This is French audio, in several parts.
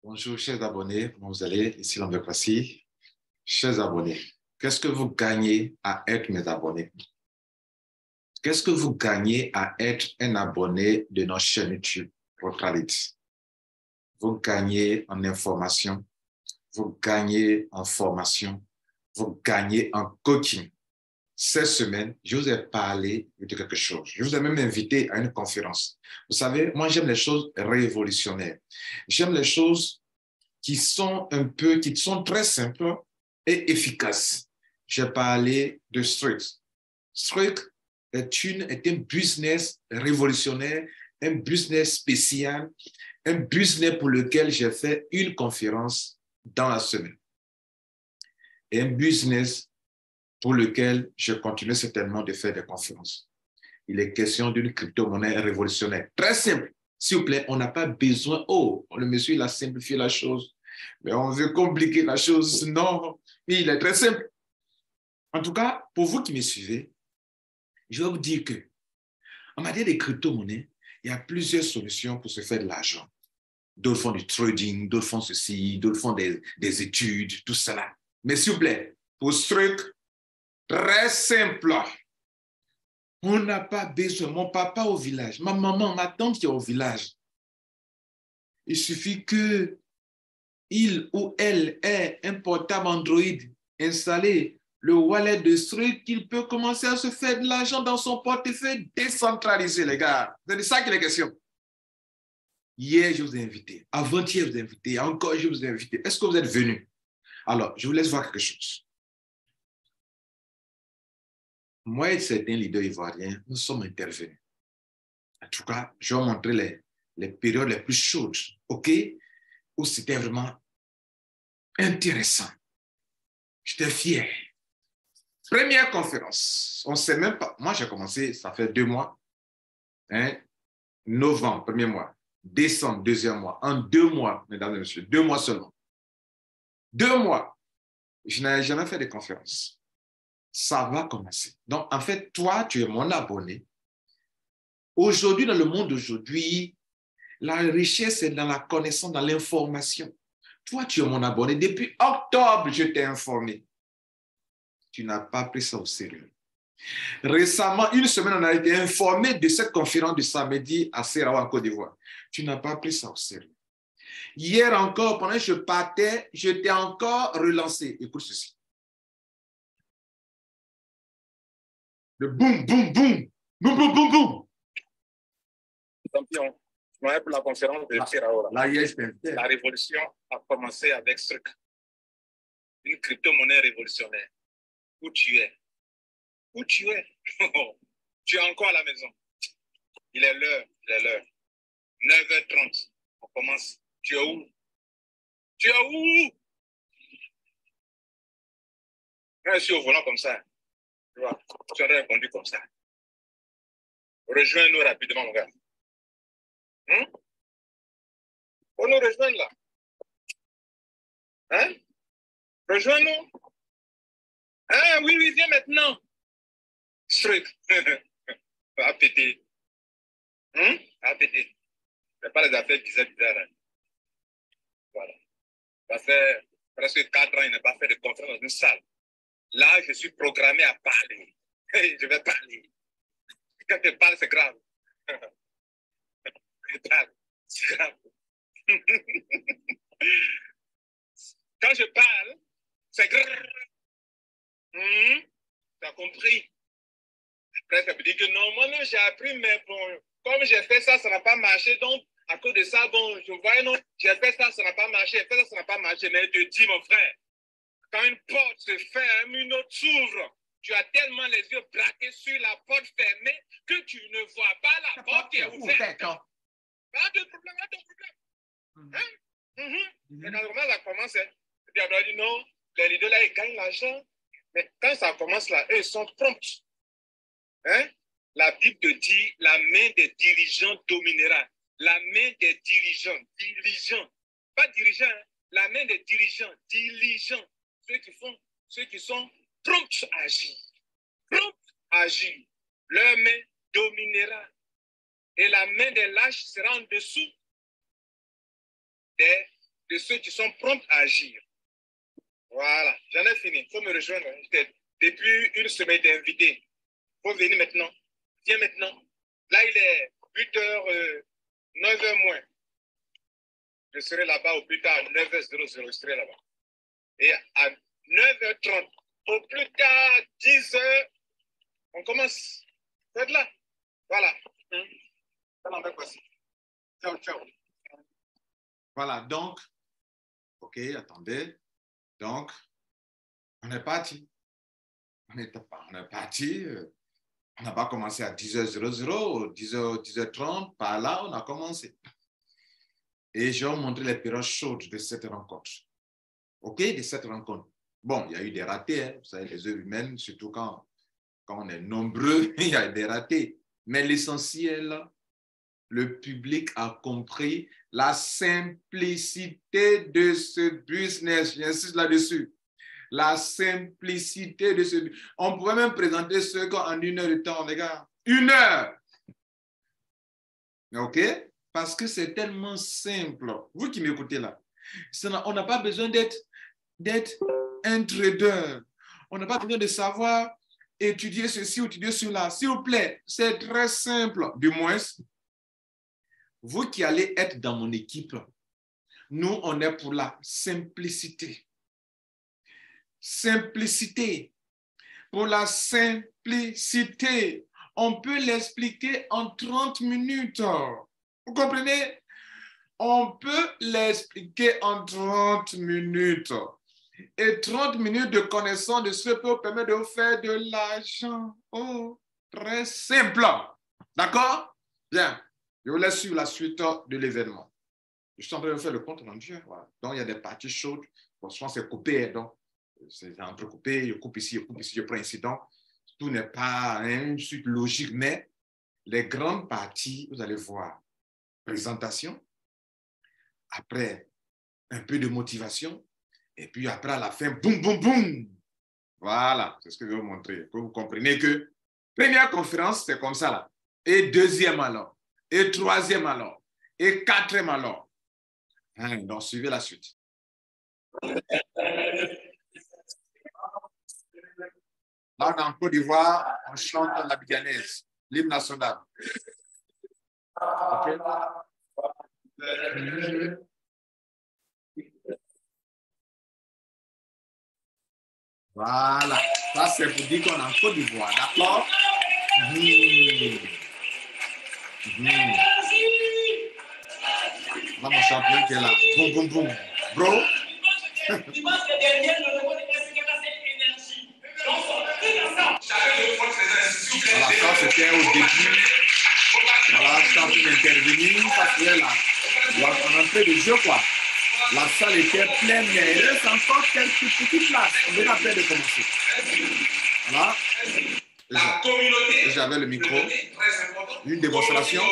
Bonjour, chers abonnés. Comment vous allez? Ici Lambert Kwasi. Chers abonnés, qu'est-ce que vous gagnez à être mes abonnés? Qu'est-ce que vous gagnez à être un abonné de notre chaîne YouTube Protralit? Vous gagnez en information, vous gagnez en formation, vous gagnez en coaching. Cette semaine, je vous ai parlé de quelque chose. Je vous ai même invité à une conférence. Vous savez, moi, j'aime les choses révolutionnaires. J'aime les choses qui sont très simples et efficaces. J'ai parlé de Strix. Strix est un business révolutionnaire, un business spécial, un business pour lequel j'ai fait une conférence dans la semaine. Et un business pour lequel je continue certainement de faire des conférences. Il est question d'une crypto-monnaie révolutionnaire. Très simple. S'il vous plaît, on n'a pas besoin. Oh, le monsieur, il a simplifié la chose. Mais on veut compliquer la chose. Non, il est très simple. En tout cas, pour vous qui me suivez, je vais vous dire que en matière de crypto-monnaie, il y a plusieurs solutions pour se faire de l'argent. D'autres font du trading, d'autres font ceci, d'autres font des études, tout cela. Mais s'il vous plaît, pour ce truc très simple, on n'a pas besoin. Mon papa au village, ma maman, ma tante qui est au village, il suffit que il ou elle ait un portable Android installé, le wallet de Strix, qu'il peut commencer à se faire de l'argent dans son portefeuille décentralisé, les gars. C'est de ça qu'il est question. Hier, je vous ai invité. Avant-hier, je vous ai invité. Encore, je vous ai invité. Est-ce que vous êtes venus? Alors, je vous laisse voir quelque chose. Moi et certains leaders ivoiriens, nous sommes intervenus. En tout cas, je vais vous montrer les périodes les plus chaudes, OK? Où c'était vraiment intéressant. J'étais fier. Première conférence. On ne sait même pas. Moi, j'ai commencé, ça fait 2 mois. Hein? Novembre, premier mois. Décembre, deuxième mois. En 2 mois, mesdames et messieurs, 2 mois seulement. 2 mois. Je n'avais jamais fait de conférence. Ça va commencer. Donc, en fait, toi, tu es mon abonné. Aujourd'hui, dans le monde d'aujourd'hui, la richesse est dans la connaissance, dans l'information. Toi, tu es mon abonné. Depuis octobre, je t'ai informé. Tu n'as pas pris ça au sérieux. Récemment, une semaine, on a été informé de cette conférence de samedi à Serawa, en Côte d'Ivoire. Tu n'as pas pris ça au sérieux. Hier encore, pendant que je partais, je t'ai encore relancé. Écoute ceci. Le boum, boum, boum. Boum, boum, boum, boum. Champion, pour la conférence de Serawa. La révolution a commencé avec Strix, une crypto-monnaie révolutionnaire. Où tu es? Où tu es? Tu es encore à la maison. Il est l'heure, 9h30. On commence. Tu es où? Tu es où? Quand je suis au volant comme ça, tu vois, tu as répondu comme ça. Rejoins-nous rapidement, mon gars. Faut nous rejoindre là. Hein? Rejoins-nous. Ah oui, viens maintenant. Strix. À péter. À péter. C'est pas les affaires bizarres. Hein. Voilà. Ça fait presque 4 ans, il n'a pas fait de conférence dans une salle. Là, je suis programmé à parler. Je vais parler. Quand je parle, c'est grave. Je parle, c'est grave. Quand je parle, c'est grave. Tu as compris? Après, ça veut dire que non, moi, non, j'ai appris, mais bon, comme j'ai fait ça, ça n'a pas marché. Donc, à cause de ça, bon, je vois, non, j'ai fait ça, ça n'a pas marché. J'ai fait ça, ça n'a pas marché. Mais je te dis, mon frère, quand une porte se ferme, une autre s'ouvre. Tu as tellement les yeux braqués sur la porte fermée que tu ne vois pas la porte qui est ouverte. Pas de problème, pas de problème. Mais quand ça commence, puis on dit non, les leaders là, ils gagnent l'argent. Mais quand ça commence là, eux, ils sont prompts. Hein? La Bible te dit, la main des dirigeants dominera. La main des dirigeants, pas dirigeants, hein? La main des dirigeants, diligents, ceux qui sont prompts à agir. Prompts à agir. Leur main dominera. Et la main des lâches sera en dessous des de ceux qui sont prompts à agir. Voilà, j'en ai fini. Il faut me rejoindre. Depuis une semaine, t'es invité. Il faut venir maintenant. Viens maintenant. Là, il est 8h, 9h moins. Je serai là-bas au plus tard, 9h00, je serai là-bas. Et à 9h30, au plus tard, 10h, on commence. Faites là. Voilà. Ciao, ciao. Voilà, donc, ok, attendez. Donc, on est parti. On est parti. On n'a pas commencé à 10h00, 10h30, par là, on a commencé. Et je vais vous montrer les périodes chaudes de cette rencontre. OK, de cette rencontre. Bon, il y a eu des ratés, hein. Vous savez, les œuvres humaines, surtout quand on est nombreux, il y a des ratés. Mais l'essentiel, le public a compris la simplicité de ce business. J'insiste là-dessus. La simplicité de ce business. On pourrait même présenter ce en 1 heure de temps, les gars. 1 heure. OK? Parce que c'est tellement simple. Vous qui m'écoutez là, on n'a pas besoin d'être un trader. On n'a pas besoin de savoir étudier ceci ou étudier cela. S'il vous plaît, c'est très simple. Du moins, vous qui allez être dans mon équipe, nous, on est pour la simplicité. Simplicité. Pour la simplicité. On peut l'expliquer en 30 minutes. Vous comprenez? On peut l'expliquer en 30 minutes. Et 30 minutes de connaissance de ce peut permettre de vous faire de l'argent. Oh, très simple. D'accord? Bien. Je vous laisse suivre la suite de l'événement. Je suis en train de faire le compte rendu. Voilà. Donc, il y a des parties chaudes. Bon, souvent, c'est coupé. Donc, c'est entrecoupé. Je coupe ici, je prends ici. Donc, tout n'est pas une suite logique, mais les grandes parties, vous allez voir, présentation, après, un peu de motivation, et puis après, à la fin, boum, boum, boum. Voilà, c'est ce que je vais vous montrer. Que vous comprenez que première conférence, c'est comme ça là. Et deuxième alors. Et troisième alors. Et quatrième alors. Hein, donc, suivez la suite. Là, en Côte d'Ivoire, on chante la biganaise, l'hymne national. Okay. Voilà, ça c'est pour dire qu'on est en Côte d'Ivoire, d'accord? Là, mon champion qui est là, boum, boum, boum. Bro. Voilà, ça c'était au début. Voilà, je suis en train d'intervenir parce que là, on est en train de jeu, quoi. La salle était pleine, mais il reste encore quelques petites places. On est à peine de commencer. Voilà. J'avais le micro. Une démonstration.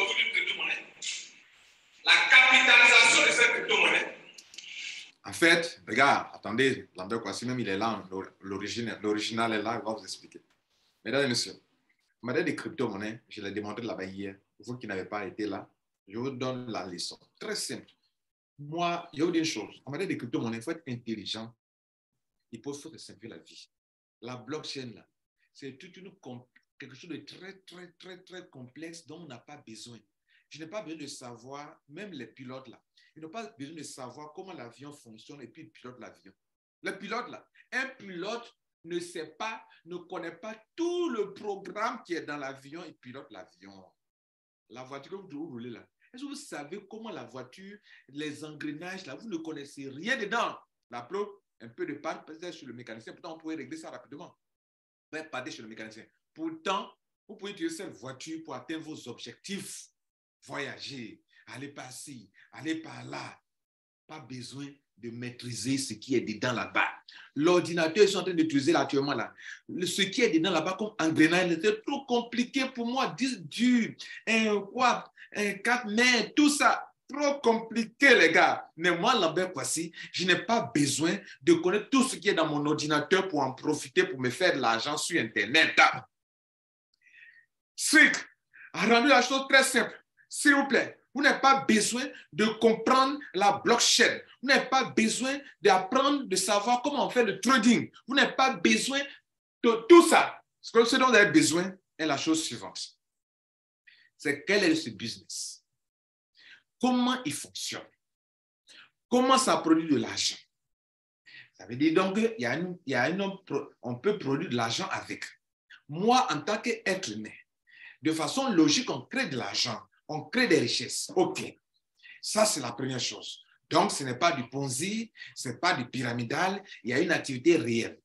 La capitalisation de cette crypto-monnaie. En fait, regarde, attendez, Lambert Kwasi, même il est là, l'original est là, il va vous expliquer. Mesdames et messieurs, on m'a dit des crypto-monnaies, je l'ai démontré là-bas hier. Vous qui n'avez pas été là, je vous donne la leçon. Très simple. Moi, il y a une chose. On m'a dit des crypto-monnaies, il faut être intelligent. Il faut se simplifier la vie. La blockchain, là, c'est quelque chose de très, très, très, très complexe dont on n'a pas besoin. Je n'ai pas besoin de savoir, même les pilotes là, ils n'ont pas besoin de savoir comment l'avion fonctionne et puis ils pilotent l'avion. Le pilote là, un pilote ne sait pas, ne connaît pas tout le programme qui est dans l'avion et pilote l'avion. La voiture que vous roulez là, est-ce que vous savez comment la voiture, les engrenages là, vous ne connaissez rien dedans. La preuve, un peu de panne peut-être sur le mécanicien, pourtant on pourrait régler ça rapidement. Vous pouvez parler sur le mécanicien. Pourtant, vous pouvez utiliser cette voiture pour atteindre vos objectifs. Voyager, aller par-ci, aller par-là. Pas besoin de maîtriser ce qui est dedans là-bas. L'ordinateur, ils sont en train d'utiliser actuellement là. Ce qui est dedans là-bas comme engrenage, c'est trop compliqué pour moi. 10 dur, un watt, un 4 mètres, tout ça. Trop compliqué, les gars. Mais moi, Lambert Kwasi, je n'ai pas besoin de connaître tout ce qui est dans mon ordinateur pour en profiter, pour me faire de l'argent sur Internet. Suite a rendu la chose très simple. S'il vous plaît, Vous n'avez pas besoin de comprendre la blockchain. Vous n'avez pas besoin d'apprendre, de savoir comment on fait le trading. Vous n'avez pas besoin de tout ça. Ce dont vous avez besoin est la chose suivante. C'est quel est ce business? Comment il fonctionne? Comment ça produit de l'argent? Ça veut dire donc on peut produire de l'argent avec. Moi, en tant qu'être humain, de façon logique, on crée de l'argent, on crée des richesses. OK. Ça, c'est la première chose. Donc, ce n'est pas du Ponzi, ce n'est pas du pyramidal, il y a une activité réelle.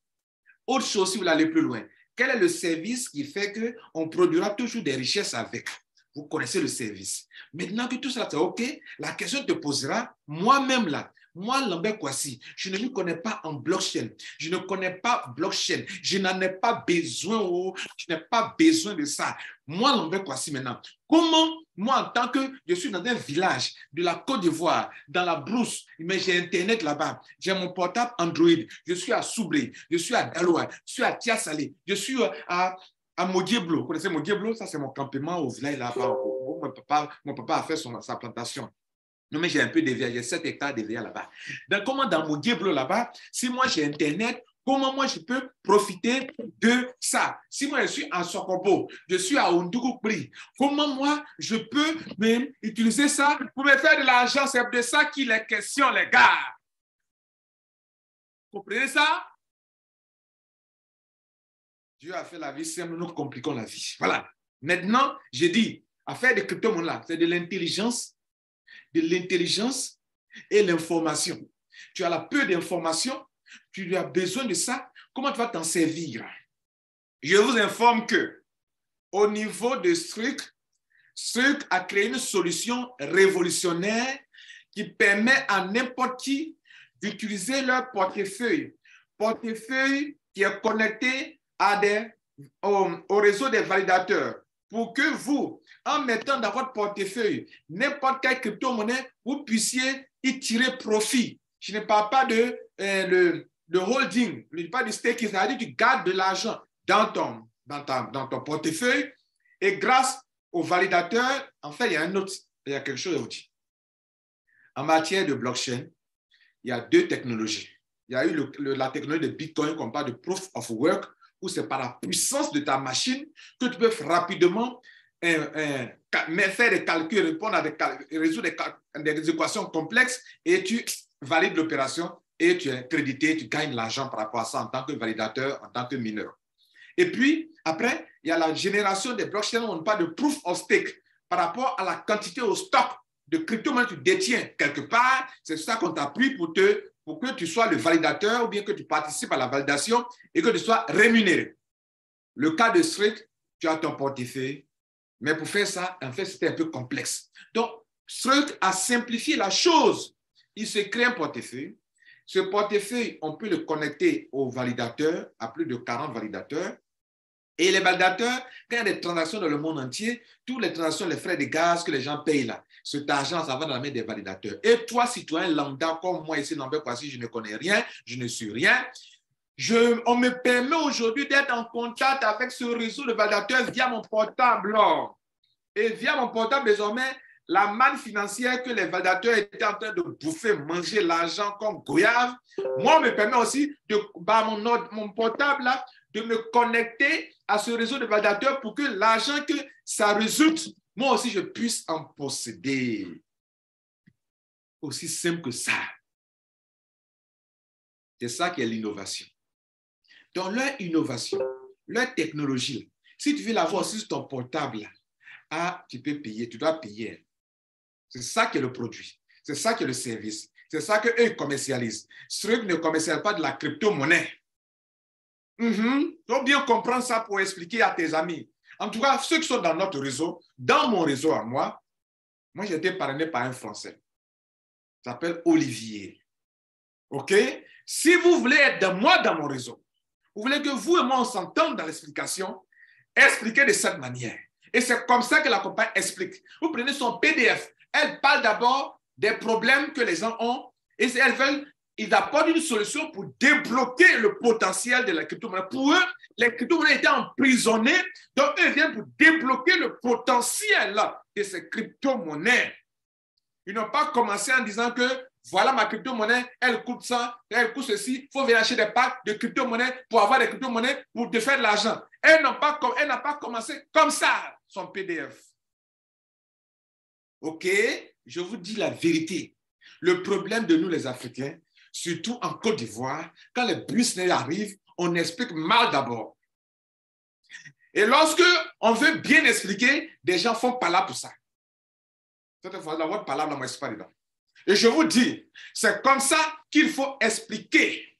Autre chose, si vous allez plus loin, quel est le service qui fait qu'on produira toujours des richesses avec? Vous connaissez le service. Maintenant que tout ça, c'est OK, la question te posera, moi-même là, moi, Lambert Kwasi, je ne me connais pas en blockchain. Je ne connais pas blockchain. Je n'en ai pas besoin. Je n'ai pas besoin de ça. Moi, Lambert Kwasi, maintenant, comment, moi, en tant que je suis dans un village de la Côte d'Ivoire, dans la brousse, mais j'ai Internet là-bas, j'ai mon portable Android, je suis à Soubré, je suis à Daloa, je suis à Tiasalé, je suis à Modieblo. Vous connaissez Modieblo? Ça, c'est mon campement au village là-bas. Mon papa a fait sa plantation. Non, mais j'ai un peu dévié, j'ai 7 hectares déviés là-bas. Donc, comment dans mon Modieblo là-bas, si moi j'ai Internet, comment moi je peux profiter de ça? Si moi je suis à Sokobo, je suis à Ondoukoupri, comment moi je peux même utiliser ça pour me faire de l'argent? C'est de ça qu'il est question, les gars. Vous comprenez ça? Dieu a fait la vie simple, nous compliquons la vie. Voilà. Maintenant, j'ai dit, affaire de crypto-monnaie, c'est de l'intelligence et l'information. Tu as la peu d'informations, tu as besoin de ça. Comment tu vas t'en servir? Je vous informe que au niveau de Struc a créé une solution révolutionnaire qui permet à n'importe qui d'utiliser leur portefeuille qui est connecté au réseau des validateurs pour que vous, en mettant dans votre portefeuille n'importe quelle crypto-monnaie, vous puissiez y tirer profit. Je ne parle pas de holding, je ne parle pas du staking, c'est-à-dire que tu gardes de l'argent dans ton portefeuille et grâce aux validateurs, en fait, il y a quelque chose à vous dire. En matière de blockchain, il y a deux technologies. Il y a eu la technologie de Bitcoin qu'on parle de Proof of Work, où c'est par la puissance de ta machine que tu peux rapidement faire des calculs, répondre résoudre des équations complexes et tu valides l'opération et tu es crédité, tu gagnes l'argent par rapport à ça en tant que validateur, en tant que mineur. Et puis, après, il y a la génération des blockchains où on parle de Proof of Stake par rapport à la quantité au stock de crypto-monnaies que tu détiens quelque part. C'est ça qu'on t'appuie pour que tu sois le validateur ou bien que tu participes à la validation et que tu sois rémunéré. Le cas de Struc, tu as ton portefeuille, mais pour faire ça, en fait, c'était un peu complexe. Donc, Struc a simplifié la chose. Il se crée un portefeuille. Ce portefeuille, on peut le connecter aux validateurs, à plus de 40 validateurs. Et les validateurs, quand il y a des transactions dans le monde entier, toutes les transactions, les frais de gaz que les gens payent là, cet argent, ça va dans la main des validateurs. Et toi, citoyen lambda, comme moi ici, Lambert Kwasi, je ne connais rien, je ne suis rien. On me permet aujourd'hui d'être en contact avec ce réseau de validateurs via mon portable. Et via mon portable, désormais, la manne financière que les validateurs étaient en train de bouffer, manger l'argent comme goyave, moi, on me permet aussi, par mon portable, là, de me connecter à ce réseau de validateurs pour que l'argent que ça résulte, moi aussi, je puisse en posséder. Aussi simple que ça. C'est ça qui est l'innovation. Dans leur innovation, leur technologie, si tu veux l'avoir aussi sur ton portable, tu peux payer, tu dois payer. C'est ça qui est le produit. C'est ça qui est le service. C'est ça qu'eux commercialisent. Ceux qui ne commercialisent pas de la crypto-monnaie. Tu dois bien comprendre ça pour expliquer à tes amis. En tout cas, ceux qui sont dans notre réseau, dans mon réseau à moi j'ai été parrainé par un Français. Il s'appelle Olivier. OK? Si vous voulez être dans mon réseau, vous voulez que vous et moi on s'entende dans l'explication, expliquez de cette manière. Et c'est comme ça que la compagnie explique. Vous prenez son PDF. Elle parle d'abord des problèmes que les gens ont et ils apportent une solution pour débloquer le potentiel de la crypto-monnaie. Pour eux, les crypto-monnaies étaient emprisonnées, donc eux viennent pour débloquer le potentiel de ces crypto-monnaies. Ils n'ont pas commencé en disant que voilà ma crypto-monnaie, elle coûte ça, elle coûte ceci, il faut venir acheter des packs de crypto-monnaie pour avoir des crypto-monnaies pour te faire de l'argent. Elle n'a pas commencé comme ça, son PDF. OK, je vous dis la vérité. Le problème de nous les Africains, surtout en Côte d'Ivoire, quand les business arrivent, on explique mal d'abord. Et lorsque on veut bien expliquer, des gens font pas là pour ça. Cette fois, la votre parole, moi, c'est pas dedans. Et je vous dis, c'est comme ça qu'il faut expliquer.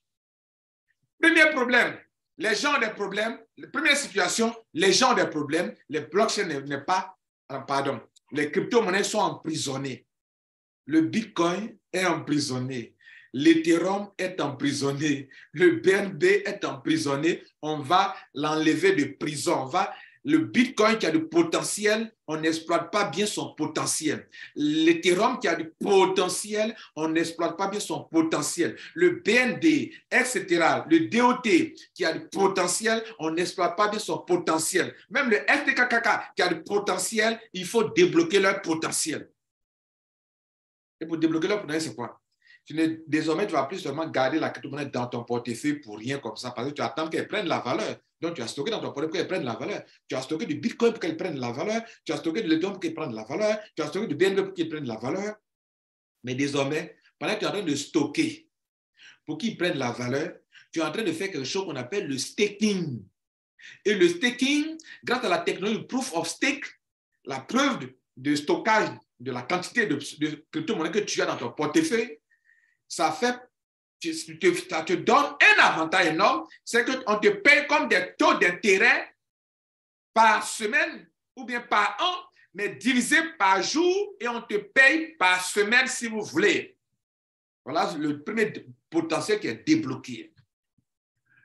Premier problème, les gens ont des problèmes. Première situation, les gens ont des problèmes. Les blockchains n'est pas, pardon, les crypto-monnaies sont emprisonnées. Le Bitcoin est emprisonné. L'Ethereum est emprisonné. Le BNB est emprisonné. On va l'enlever de prison. Le Bitcoin qui a du potentiel, on n'exploite pas bien son potentiel. L'Ethereum qui a du potentiel, on n'exploite pas bien son potentiel. Le BNB, etc., le DOT qui a du potentiel, on n'exploite pas bien son potentiel. Même le FTKKK qui a du potentiel, il faut débloquer leur potentiel. Et pour débloquer leur potentiel, c'est quoi? Désormais, tu ne vas plus seulement garder la crypto-monnaie dans ton portefeuille pour rien comme ça, parce que tu attends qu'elle prenne la valeur. Donc, tu as stocké dans ton portefeuille pour qu'elle prenne la valeur. Tu as stocké du Bitcoin pour qu'elle prenne la valeur. Tu as stocké de l'Ethereum pour qu'elle prenne la valeur. Tu as stocké du BNB pour qu'elle prenne la valeur. Mais désormais, pendant que tu es en train de stocker pour qu'il prenne la valeur, tu es en train de faire quelque chose qu'on appelle le staking. Et le staking, grâce à la technologie Proof of Stake, la preuve de stockage de la quantité de crypto-monnaie que tu as dans ton portefeuille, ça te donne un avantage énorme, c'est qu'on te paye comme des taux d'intérêt par semaine ou bien par an, mais divisé par jour et on te paye par semaine si vous voulez. Voilà le premier potentiel qui est débloqué.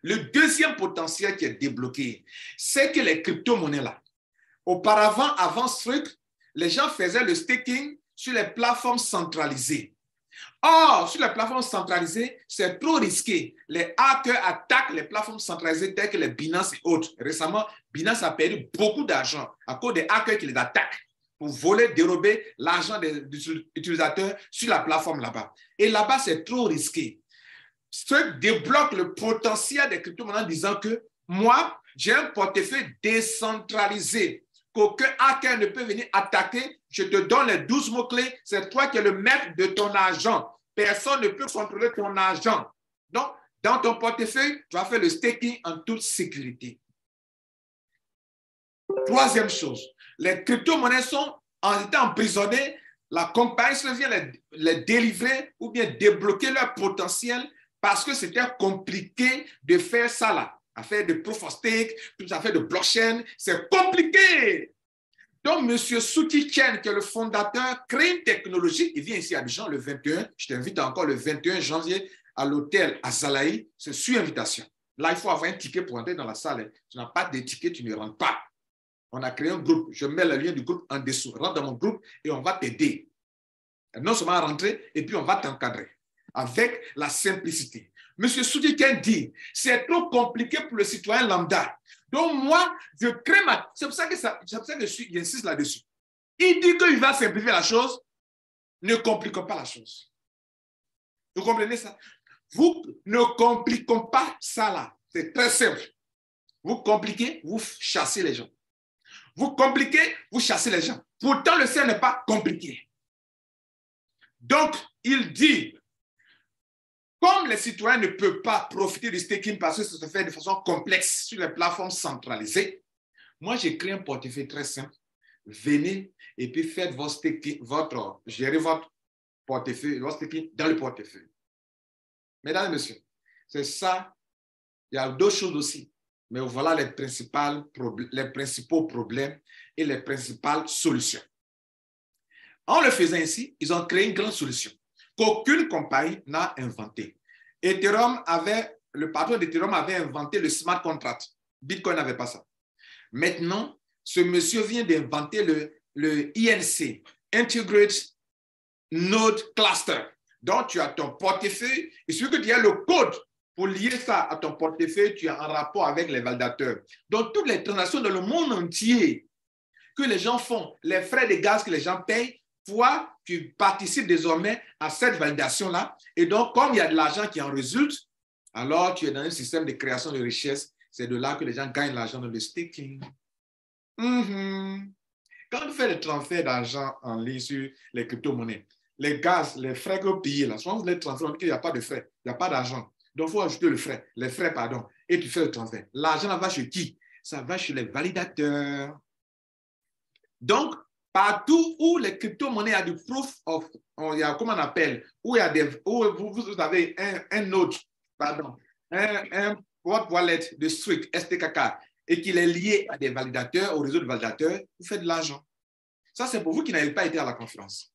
Le deuxième potentiel qui est débloqué, c'est que les crypto-monnaies là, auparavant, avant ce truc, les gens faisaient le staking sur les plateformes centralisées. Or, sur les plateformes centralisées, c'est trop risqué. Les hackers attaquent les plateformes centralisées telles que les Binance et autres. Récemment, Binance a perdu beaucoup d'argent à cause des hackers qui les attaquent pour voler, dérober l'argent des utilisateurs sur la plateforme là-bas. Et là-bas, c'est trop risqué. Ce débloque le potentiel des crypto-monnaies en disant que moi, j'ai un portefeuille décentralisé qu'aucun hacker ne peut venir attaquer. Je te donne les 12 mots-clés. C'est toi qui es le maître de ton argent. Personne ne peut contrôler ton argent. Donc, dans ton portefeuille, tu vas faire le staking en toute sécurité. Troisième chose, les crypto-monnaies sont en étant emprisonnées. La compagnie vient les délivrer ou bien débloquer leur potentiel parce que c'était compliqué de faire ça là. Affaire de proof of stake, toute affaire de blockchain, c'est compliqué. Donc, M. Suki Chen, qui est le fondateur, crée une technologie. Il vient ici à Abidjan le 21. Je t'invite encore le 21 janvier à l'hôtel Azalaï. C'est sur invitation. Là, il faut avoir un ticket pour entrer dans la salle. Tu n'as pas de ticket, tu ne rentres pas. On a créé un groupe. Je mets le lien du groupe en dessous. Rentre dans mon groupe et on va t'aider. Non seulement à rentrer, et puis on va t'encadrer avec la simplicité. M. Soudiken dit, c'est trop compliqué pour le citoyen lambda. Donc moi, je crée ma... C'est pour ça que j'insiste là-dessus. Il dit qu'il va simplifier la chose. Ne compliquons pas la chose. Vous comprenez ça? Vous ne compliquons pas ça là. C'est très simple. Vous compliquez, vous chassez les gens. Vous compliquez, vous chassez les gens. Pourtant, le ciel n'est pas compliqué. Donc, il dit... Comme les citoyens ne peuvent pas profiter du staking parce que ça se fait de façon complexe sur les plateformes centralisées, moi, j'ai créé un portefeuille très simple. Venez et puis faites votre staking, gérez votre portefeuille, votre staking dans le portefeuille. Mesdames et messieurs, c'est ça. Il y a d'autres choses aussi. Mais voilà les principaux problèmes et les principales solutions. En le faisant ainsi, ils ont créé une grande solution qu'aucune compagnie n'a inventé. Le patron d'Ethereum avait inventé le smart contract. Bitcoin n'avait pas ça. Maintenant, ce monsieur vient d'inventer le INC, Integrated Node Cluster. Donc, tu as ton portefeuille. Il suffit que tu aies le code pour lier ça à ton portefeuille. Tu es en rapport avec les validateurs. Donc, toutes les transactions dans le monde entier que les gens font, les frais de gaz que les gens payent, toi, tu participes désormais à cette validation-là. Et donc, comme il y a de l'argent qui en résulte, alors tu es dans un système de création de richesse. C'est de là que les gens gagnent l'argent dans le staking. Quand vous faites le transfert d'argent en ligne sur les crypto-monnaies, les gaz, les frais que vous payez, là, souvent vous les transférez, il n'y a pas de frais, il n'y a pas d'argent. Donc, il faut ajouter les frais, pardon, et tu fais le transfert. L'argent va chez qui? Ça va chez les validateurs. Donc, partout où les crypto-monnaies ont du proof of, il y a, comment on appelle, où, il y a des, où vous avez un node, pardon, un wallet de Strict, STKK, et qu'il est lié à des validateurs, au réseau de validateurs, vous faites de l'argent. Ça, c'est pour vous qui n'avez pas été à la conférence.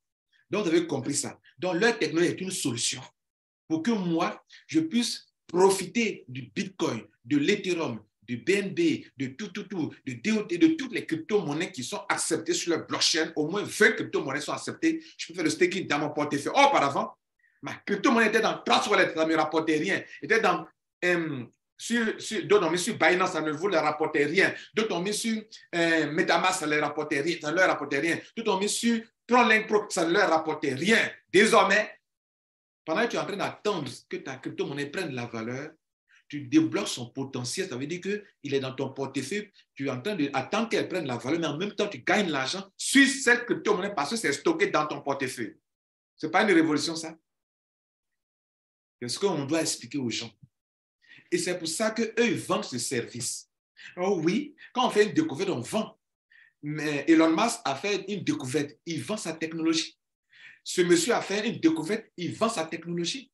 Donc, vous avez compris ça. Donc, leur technologie est une solution pour que moi, je puisse profiter du Bitcoin, de l'Ethereum, du BNB, de tout, de DOT, de toutes les crypto-monnaies qui sont acceptées sur le blockchain. Au moins 20 crypto-monnaies sont acceptées. Je peux faire le staking dans mon portefeuille. Auparavant, ma crypto-monnaie était dans 3 wallets, ça ne me rapportait rien. Était dans, d'autres ont mis sur Binance, ça ne vous leur rapportait rien. D'autres ont mis sur MetaMask, ça ne leur rapportait rien. D'autres ont mis sur TronLink Pro, ça ne leur rapportait rien. Désormais, pendant que tu es en train d'attendre que ta crypto-monnaie prenne de la valeur, tu débloques son potentiel. Ça veut dire qu'il est dans ton portefeuille. Tu es en train d'attendre qu'elle prenne de la valeur, mais en même temps, tu gagnes l'argent sur cette crypto-monnaie parce que c'est stocké dans ton portefeuille. Ce n'est pas une révolution, ça? C'est ce qu'on doit expliquer aux gens. Et c'est pour ça qu'eux, ils vendent ce service. Oh oui, quand on fait une découverte, on vend. Mais Elon Musk a fait une découverte. Il vend sa technologie. Ce monsieur a fait une découverte. Il vend sa technologie.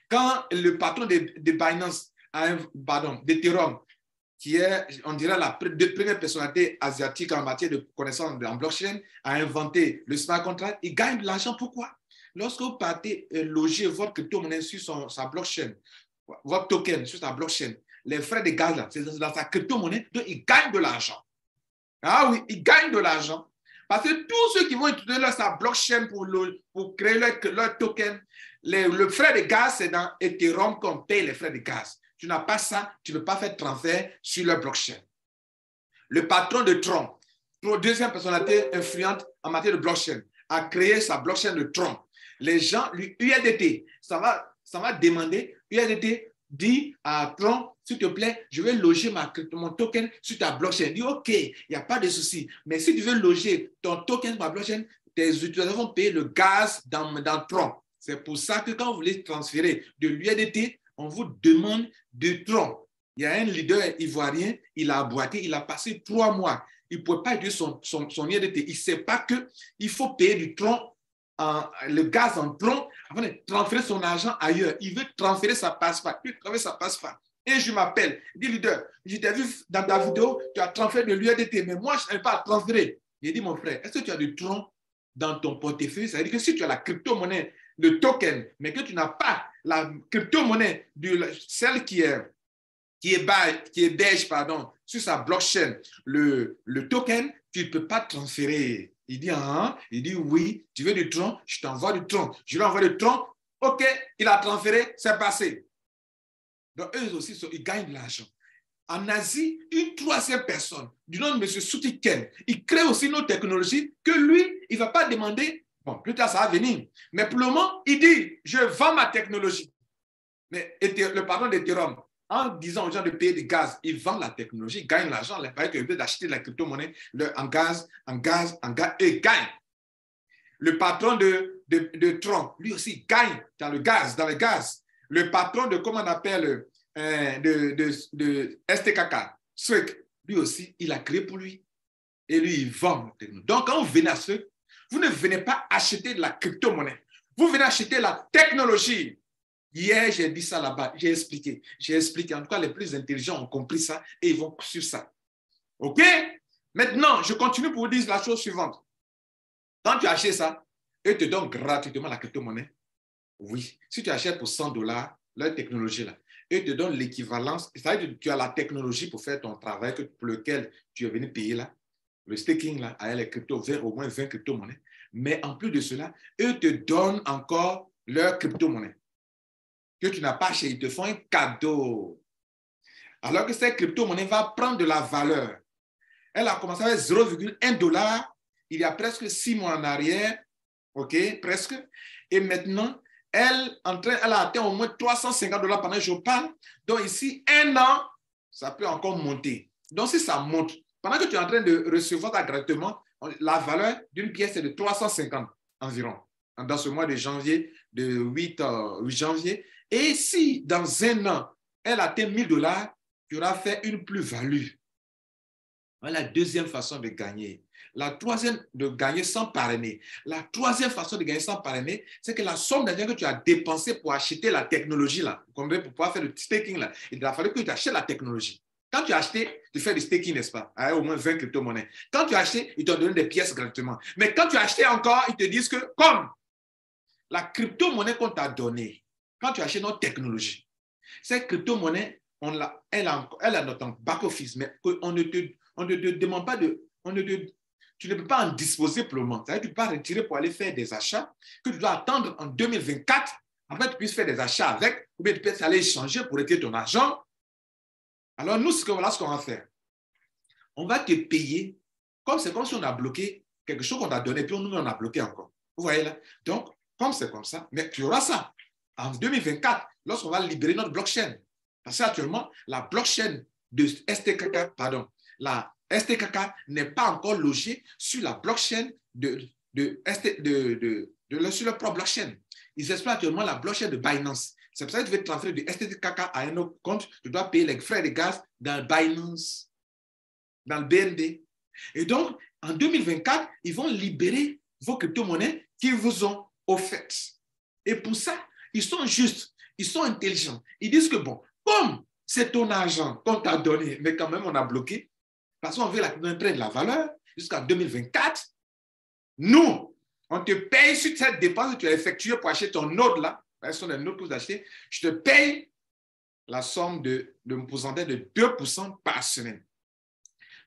Quand le patron de Binance, d'Ethereum, qui est, on dirait, la première personnalité asiatique en matière de connaissances en blockchain, a inventé le smart contract, il gagne de l'argent. Pourquoi? Lorsque vous partez loger votre crypto-monnaie sur sa blockchain, votre token sur sa blockchain, les frais de gaz, là, c'est dans sa crypto-monnaie, donc il gagne de l'argent. Ah oui, il gagne de l'argent. Parce que tous ceux qui vont utiliser sa blockchain pour créer leur token, le frais de gaz, c'est dans Ethereum qu'on paye les frais de gaz. Tu n'as pas ça, tu ne peux pas faire transfert sur leur blockchain. Le patron de Tron, deuxième personnalité influente en matière de blockchain, a créé sa blockchain de Tron. Les gens, USDT, ça va demander, USDT dit à Tron, s'il te plaît, je vais loger mon token sur ta blockchain. Il dit, OK, il n'y a pas de souci. Mais si tu veux loger ton token sur ma blockchain, tes utilisateurs vont payer le gaz dans Tron. C'est pour ça que quand vous voulez transférer de l'USDT, on vous demande de Tron. Il y a un leader ivoirien, il a boité, il a passé 3 mois. Il ne pouvait pas utiliser son USDT. Il ne sait pas qu'il faut payer du Tron, le gaz en Tron, avant de transférer son argent ailleurs. Il veut transférer, ça ne passe pas. Il veut transférer, ça ne passe pas. Et je m'appelle, il dit, leader, je t'ai vu dans ta vidéo, tu as transféré de l'USDT, mais moi, je n'arrive pas à transférer. Il dit, mon frère, est-ce que tu as du Tron dans ton portefeuille? Ça veut dire que si tu as la crypto-monnaie, le token, mais que tu n'as pas la crypto-monnaie, celle qui est beige, sur sa blockchain, le token, tu ne peux pas transférer. Il dit, il dit, oui, tu veux du Tron, je t'envoie du Tron. Je lui envoie du Tron, OK, il a transféré, c'est passé. Donc, eux aussi, ils gagnent de l'argent. En Asie, une troisième personne, du nom de M. Suti Ken, il crée aussi une autre technologie que lui, il ne va pas demander. Bon, plus tard, ça va venir. Mais pour le moment, il dit, je vends ma technologie. Mais le patron d'Ethereum, en disant aux gens de payer du gaz, il vend la technologie, il gagne l'argent. Il paraît qu'il veut d'acheter la crypto-monnaie en gaz, et il gagne. Le patron de Tron, lui aussi, gagne dans le gaz. Le patron de, comment on appelle, de STKK, lui aussi, il a créé pour lui. Et lui, il vend. Donc, quand vous venez à ce, vous ne venez pas acheter de la crypto-monnaie. Vous venez acheter la technologie. Hier, j'ai dit ça là-bas. J'ai expliqué. En tout cas, les plus intelligents ont compris ça et ils vont sur ça. OK? Maintenant, je continue pour vous dire la chose suivante. Quand tu achètes ça, eux te donnent gratuitement la crypto-monnaie. Oui. Si tu achètes pour $100, leur technologie là, eux te donnent l'équivalence. C'est-à-dire que tu as la technologie pour faire ton travail pour lequel tu es venu payer là. Le staking là, avec les cryptos, au moins 20 crypto-monnaies. Mais en plus de cela, eux te donnent encore leur crypto-monnaie que tu n'as pas acheté. Ils te font un cadeau. Alors que cette crypto-monnaie va prendre de la valeur. Elle a commencé avec $0,1 il y a presque 6 mois en arrière. OK, presque. Et maintenant, elle a atteint au moins $350 pendant que je parle. Donc ici, 1 an, ça peut encore monter. Donc si ça monte, pendant que tu es en train de recevoir gratuitement, la valeur d'une pièce est de 350 environ, dans ce mois de janvier, de 8 janvier. Et si dans 1 an, elle atteint $1000, tu auras fait une plus-value. Voilà la deuxième façon de gagner. La troisième, de gagner sans parrainer. La troisième façon de gagner sans parrainer, c'est que la somme d'argent que tu as dépensée pour acheter la technologie, là, pour pouvoir faire le staking, là, il a fallu que tu achètes la technologie. Quand tu as acheté, tu fais du staking, n'est-ce pas? Avec au moins 20 crypto-monnaies. Quand tu as acheté, ils t'ont donné des pièces gratuitement. Mais quand tu as acheté encore, ils te disent que comme la crypto-monnaie qu'on t'a donnée, quand tu achètes notre technologie, cette crypto-monnaie, elle a notre back-office, mais on ne te demande pas tu ne peux pas en disposer pour le moment. C'est-à-dire que tu peux pas retirer pour aller faire des achats, que tu dois attendre en 2024, après tu puisses faire des achats avec, ou bien tu peux aller échanger pour retirer ton argent. Alors nous, voilà ce qu'on va faire. On va te payer, c'est comme si on a bloqué quelque chose qu'on t'a donné, puis nous, on a bloqué encore. Vous voyez là? Donc, comme c'est comme ça, mais tu auras ça en 2024, lorsqu'on va libérer notre blockchain. Parce qu'actuellement, la blockchain de STKK, la STKK n'est pas encore logée sur la blockchain sur leur propre blockchain. Ils exploitent actuellement la blockchain de Binance. C'est pour ça que tu veux transférer de STKK à un autre compte, tu dois payer les frais de gaz dans Binance, dans le BNB. Et donc, en 2024, ils vont libérer vos crypto-monnaies qu'ils vous ont offertes. Et pour ça, ils sont justes, ils sont intelligents. Ils disent que bon, comme c'est ton argent qu'on t'a donné, mais quand même on a bloqué, parce qu'on veut prendre de la valeur jusqu'en 2024, nous, on te paye sur cette dépense que tu as effectuée pour acheter ton node là, ce sont des nodes que vous achetez, je te paye la somme de pourcentage de 2% par semaine.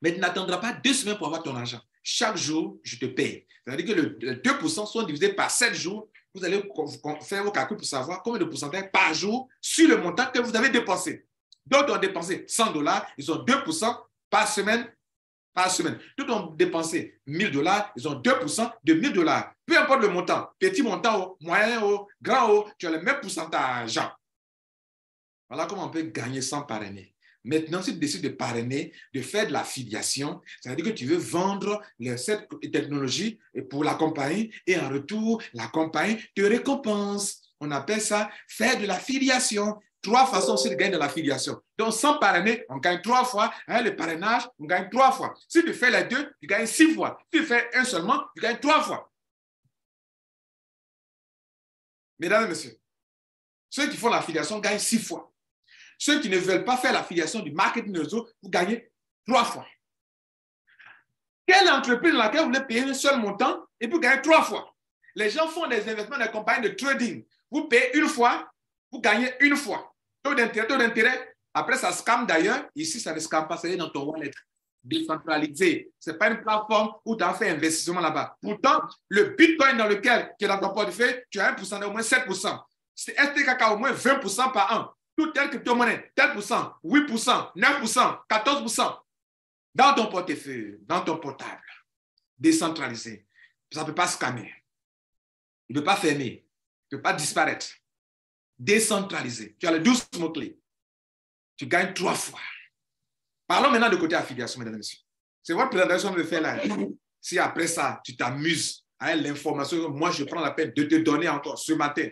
Mais tu n'attendras pas 2 semaines pour avoir ton argent. Chaque jour, je te paye. C'est-à-dire que les 2% sont divisés par 7 jours. Vous allez faire vos calculs pour savoir combien de pourcentage par jour sur le montant que vous avez dépensé. D'autres ont dépensé $100, ils ont 2% par semaine. D'autres ont dépensé $1000, ils ont 2% de $1000. Peu importe le montant, petit montant, moyen, grand, tu as le même pourcentage. Voilà comment on peut gagner sans parrainer. Maintenant, si tu décides de parrainer, de faire de l'affiliation, c'est-à-dire que tu veux vendre cette technologie pour la compagnie et en retour, la compagnie te récompense. On appelle ça faire de l'affiliation. 3 façons aussi de gagner de l'affiliation. Donc, sans parrainer, on gagne 3 fois. Le parrainage, on gagne 3 fois. Si tu fais les 2, tu gagnes 6 fois. Si tu fais un seulement, tu gagnes 3 fois. Mesdames et messieurs, ceux qui font l'affiliation gagnent 6 fois. Ceux qui ne veulent pas faire l'affiliation du marketing réseau, vous gagnez 3 fois. Quelle entreprise dans laquelle vous voulez payer un seul montant et vous gagnez 3 fois? Les gens font des investissements dans des compagnies de trading. Vous payez 1 fois, vous gagnez 1 fois. Taux d'intérêt. Après, ça scam d'ailleurs. Ici, ça ne scam pas, c'est dans ton wallet décentralisé. Ce n'est pas une plateforme où tu as fait investissement là-bas. Pourtant, le Bitcoin qui est dans ton portefeuille, tu as 1%, au moins 7%. C'est STKK au moins 20% par an. Toute telle crypto-monnaie, tel pourcent, 8%, 9%, 14%. Dans ton portefeuille, dans ton portable, décentralisé. Ça ne peut pas scammer. Il ne peut pas fermer. Il ne peut pas disparaître. Décentralisé. Tu as les 12 mots-clés. Tu gagnes 3 fois. Parlons maintenant de côté affiliation, mesdames et messieurs. C'est votre présentation que je vais faire là. Si après ça, tu t'amuses à l'information que moi, je prends la peine de te donner encore ce matin,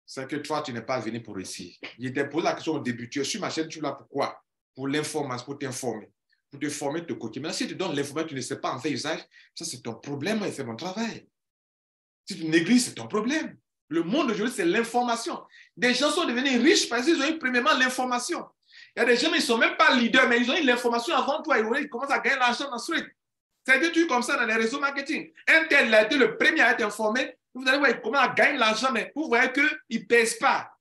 c'est que toi, tu n'es pas venu pour ici. Je t'ai posé la question au début. Tu es sur ma chaîne, tu es là pourquoi? Pour l'information, pour t'informer. Pour te former de ton côté. Maintenant, si tu donnes l'information, tu ne sais pas en faire usage, ça c'est ton problème, moi, je fais mon travail. Si tu négliges, c'est ton problème. Le monde aujourd'hui, c'est l'information. Des gens sont devenus riches parce qu'ils ont eu premièrement l'information. Il y a des gens qui ne sont même pas leaders, mais ils ont eu l'information avant toi. Ils commencent à gagner l'argent ensuite. C'est des trucs comme ça dans les réseaux marketing. Un tel a été le premier à être informé. Vous allez voir, il commence à gagner l'argent, mais vous voyez qu'il ne pèse pas.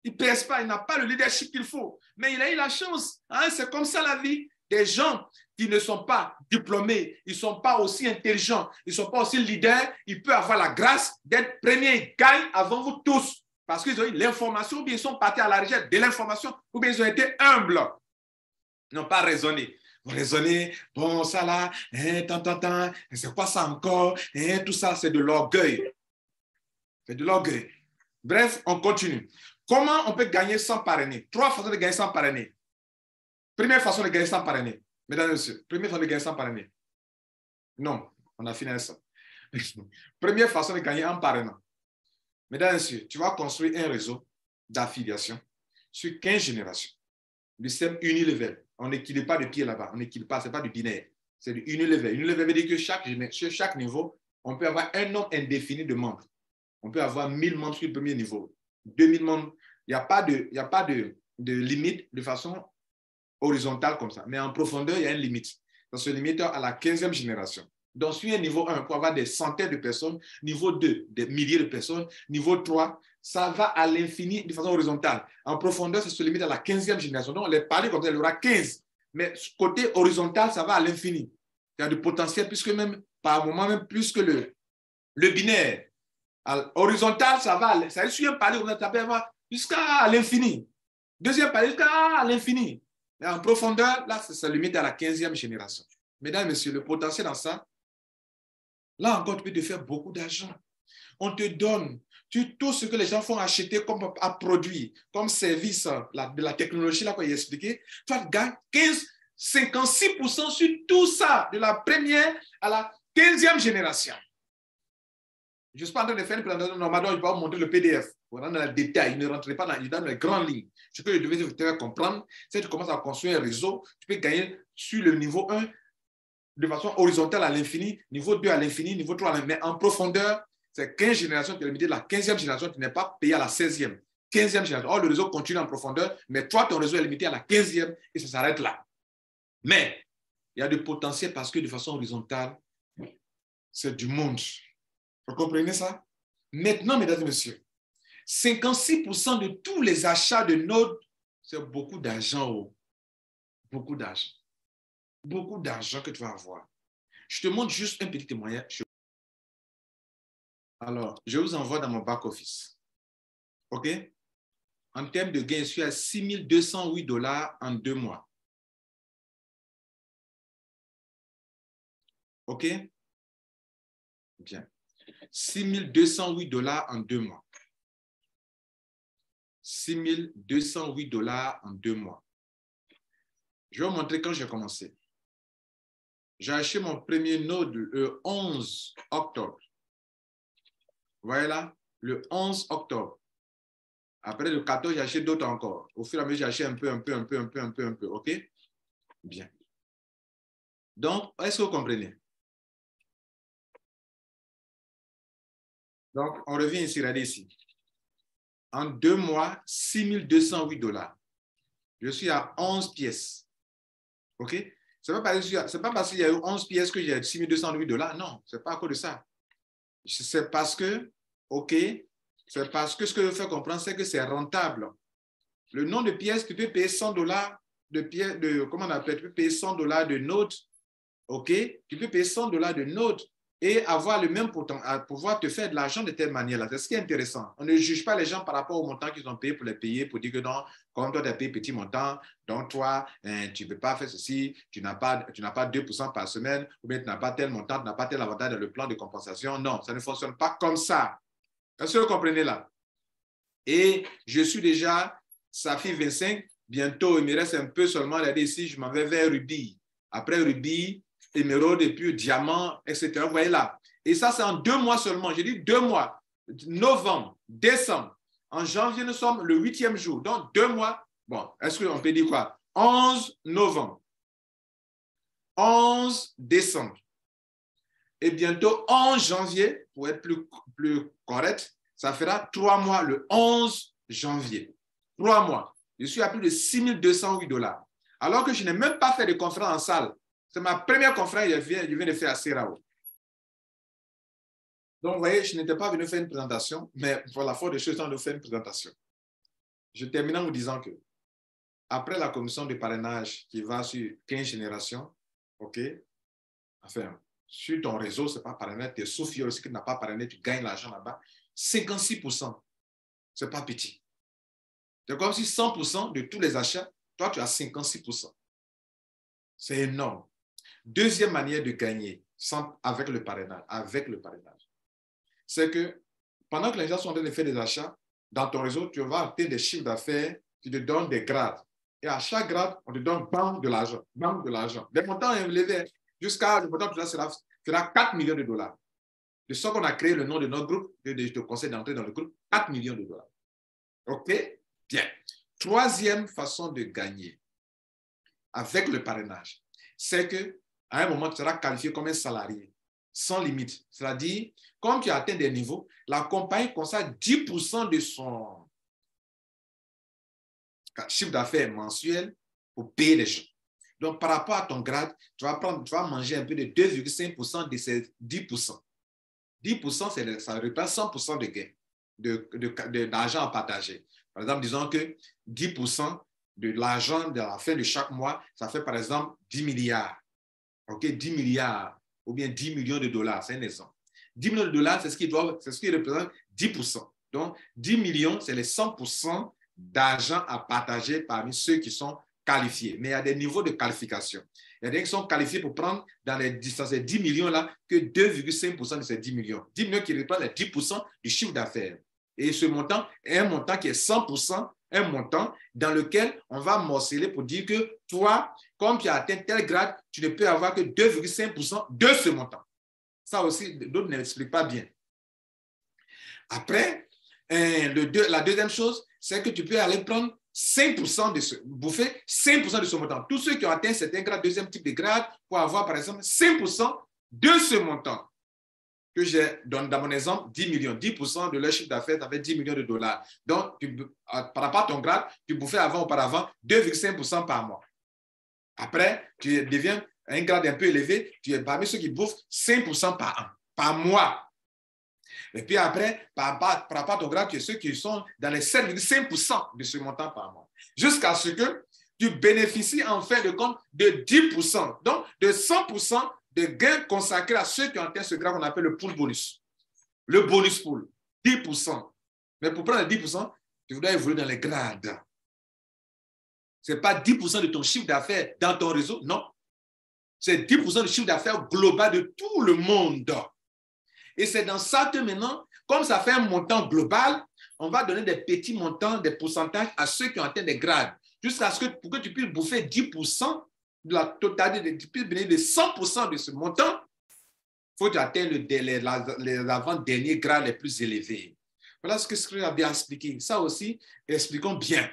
Il ne pèse pas, il n'a pas le leadership qu'il faut. Mais il a eu la chance. Hein? C'est comme ça la vie. Des gens qui ne sont pas diplômés, ils ne sont pas aussi intelligents, ils ne sont pas aussi leaders, ils peuvent avoir la grâce d'être premiers. Ils gagnent avant vous tous. Parce qu'ils ont eu l'information, ou bien ils sont partis à la recherche de l'information, ou bien ils ont été humbles. Ils n'ont pas raisonné. Vous raisonnez, bon, ça là, c'est quoi ça encore? Tout ça, c'est de l'orgueil. C'est de l'orgueil. Bref, on continue. Comment on peut gagner sans parrainer? 3 façons de gagner sans parrainer. Première façon de gagner sans parrainer. Mesdames et messieurs, première façon de gagner sans parrainer. Non, on a fini avec ça. Première façon de gagner en parrainant. Mesdames et messieurs, tu vas construire un réseau d'affiliation sur 15 générations. Du système unilevel. On n'équilibre pas de pied là-bas. On n'équilibre pas, ce n'est pas du binaire. C'est du unilevel. Unilevel veut dire que sur chaque niveau, on peut avoir un nombre indéfini de membres. On peut avoir 1000 membres sur le premier niveau, 2000 membres. Il n'y a pas de limite de façon horizontale comme ça. Mais en profondeur, il y a une limite. Ça se limite à la 15e génération. Donc, sur un niveau 1, pour avoir des centaines de personnes, niveau 2, des milliers de personnes, niveau 3, ça va à l'infini de façon horizontale. En profondeur, ça se limite à la 15e génération. Donc, les parler comme ça, il y aura 15. Mais côté horizontal, ça va à l'infini. Il y a du potentiel, puisque même, par moment, même plus que le binaire. Horizontal, ça va, ça sur un palier, ça peut avoir jusqu'à l'infini. Deuxième palier, jusqu'à l'infini. Et en profondeur, là, ça se limite à la 15e génération. Mesdames et messieurs, le potentiel dans ça, là encore, tu peux te faire beaucoup d'argent. On te donne tout ce que les gens font acheter comme à produit, comme service de la technologie, là, qu'on a expliqué. Tu vas gagner 56% sur tout ça, de la première à la 15e génération. Je ne suis pas en train de faire une présentation normale, donc je vais vous montrer le PDF. Vous rentrez dans le détail, il ne rentrez pas dans les grandes lignes. Ce que je devais vous faire comprendre, c'est que tu commences à construire un réseau, tu peux gagner sur le niveau 1 de façon horizontale à l'infini, niveau 2 à l'infini, niveau 3 à l'infini. Mais en profondeur, c'est 15 générations qui est limitée. La 15e génération, tu n'es pas payé à la 16e. 15e génération. Or, le réseau continue en profondeur, mais toi, ton réseau est limité à la 15e et ça s'arrête là. Mais il y a du potentiel parce que de façon horizontale, c'est du monde. Vous comprenez ça? Maintenant, mesdames et messieurs, 56% de tous les achats de nodes, c'est beaucoup d'argent. Oh. Beaucoup d'argent. Beaucoup d'argent que tu vas avoir. Je te montre juste un petit témoignage. Alors, je vous envoie dans mon back-office. OK? En termes de gain, je suis à 6 208 $ en 2 mois. OK? Bien. 6 208 $ en 2 mois. 6 208 $ en 2 mois. Je vais vous montrer quand j'ai commencé. J'ai acheté mon premier node le 11 octobre. Vous voyez là? Le 11 octobre. Après le 14, j'ai acheté d'autres encore. Au fur et à mesure, j'ai acheté un peu. OK? Bien. Donc, est-ce que vous comprenez? Donc, on revient ici, regardez ici. En 2 mois, 6 208 $. Je suis à 11 pièces. OK? Ce n'est pas parce qu'il y a eu 11 pièces que j'ai 6 208 $. Non, ce n'est pas à cause de ça. C'est parce que, OK, c'est parce que ce que je veux faire comprendre, c'est que c'est rentable. Le nombre de pièces, tu peux payer 100 $ comment on appelle, tu peux payer 100 $ de notes, OK? Tu peux payer 100 $ de notes et avoir le même potentiel, pouvoir te faire de l'argent de telle manière-là. C'est ce qui est intéressant. On ne juge pas les gens par rapport au montant qu'ils ont payé pour les payer, pour dire que non, comme toi, tu as payé petit montant, donc toi, tu ne peux pas faire ceci, tu n'as pas 2% par semaine, ou bien tu n'as pas tel montant, tu n'as pas tel avantage dans le plan de compensation. Non, ça ne fonctionne pas comme ça. Est-ce que vous comprenez là? Et je suis déjà Saphir 25, bientôt, il me reste un peu seulement, regardez ici, je m'en vais vers Rubis. Après Rubis, émeraude et puis diamant, etc. Vous voyez là. Et ça, c'est en 2 mois seulement. J'ai dit 2 mois. Novembre, décembre. En janvier, nous sommes le 8e jour. Donc, 2 mois. Bon, est-ce qu'on peut dire quoi? 11 novembre. 11 décembre. Et bientôt, 11 janvier, pour être plus correct, ça fera 3 mois, le 11 janvier. 3 mois. Je suis à plus de 6 208 $. Alors que je n'ai même pas fait de conférence en salle. C'est ma première conférence, je viens de faire à Serao. Donc, vous voyez, je n'étais pas venu faire une présentation, mais pour la force des choses, on nous fait une présentation. Je termine en vous disant que, après la commission de parrainage qui va sur 15 générations, OK, enfin, sur ton réseau, ce n'est pas parrainé, tu es sous-fier aussi que tu n'as pas parrainé, tu gagnes l'argent là-bas, 56%, ce n'est pas petit. C'est comme si 100% de tous les achats, toi, tu as 56%. C'est énorme. Deuxième manière de gagner avec le parrainage, c'est que pendant que les gens sont en train de faire des achats, dans ton réseau, tu vas obtenir des chiffres d'affaires, tu te donnes des grades. Et à chaque grade, on te donne bam de l'argent, bam de l'argent. Des montants élevés jusqu'à le montant sera 4 millions de dollars. De ce qu'on a créé le nom de notre groupe, je te conseille d'entrer dans le groupe, 4 millions de dollars. OK? Bien. Troisième façon de gagner avec le parrainage, c'est qu'à un moment, tu seras qualifié comme un salarié, sans limite. C'est-à-dire, comme tu as atteint des niveaux, la compagnie consacre 10% de son chiffre d'affaires mensuel pour payer les gens. Donc, par rapport à ton grade, tu vas manger un peu de 2,5% de ces 10%. 10%, ça représente 100% de gain, d'argent à partager. Par exemple, disons que 10% de l'argent de la fin de chaque mois, ça fait par exemple 10 milliards. OK, 10 milliards ou bien 10 millions de dollars, c'est un exemple. 10 millions de dollars, c'est ce qui représente 10%. Donc, 10 millions, c'est les 100% d'argent à partager parmi ceux qui sont qualifiés. Mais il y a des niveaux de qualification. Il y a des gens qui sont qualifiés pour prendre dans ces 10 millions-là que 2,5% de ces 10 millions. 10 millions qui représentent les 10% du chiffre d'affaires. Et ce montant est un montant qui est 100%, un montant dans lequel on va morceler pour dire que toi, comme tu as atteint tel grade, tu ne peux avoir que 2,5% de ce montant. Ça aussi, d'autres ne l'expliquent pas bien. Après, la deuxième chose, c'est que tu peux aller prendre 5% bouffer 5% de ce montant. Tous ceux qui ont atteint certains grades, deuxième type de grade, pour avoir par exemple 5% de ce montant que j'ai dans mon exemple 10 millions. 10% de leur chiffre d'affaires, ça fait 10 millions de dollars. Donc, par rapport à ton grade, tu bouffais auparavant 2,5% par mois. Après, tu deviens un grade un peu élevé, tu es parmi ceux qui bouffent 5% par an, par mois. Et puis après, par rapport à ton grade, tu es ceux qui sont dans les 7,5% de ce montant par mois. Jusqu'à ce que tu bénéficies en fin de compte de 10%. Donc, de 100% de gains consacrés à ceux qui ont atteint ce grade qu'on appelle le pool bonus. Le bonus pool, 10%. Mais pour prendre les 10%, tu voudrais évoluer dans les grades. Ce n'est pas 10% de ton chiffre d'affaires dans ton réseau, non. C'est 10% du chiffre d'affaires global de tout le monde. Et c'est dans ça que maintenant, comme ça fait un montant global, on va donner des petits montants, des pourcentages à ceux qui ont atteint des grades. Jusqu'à ce que, pour que tu puisses bouffer 10% de la totalité, tu puisses bénéficier de 100% de ce montant, il faut atteindre les avant-derniers grades les plus élevés. Voilà ce que je a bien expliqué. Ça aussi, expliquons bien.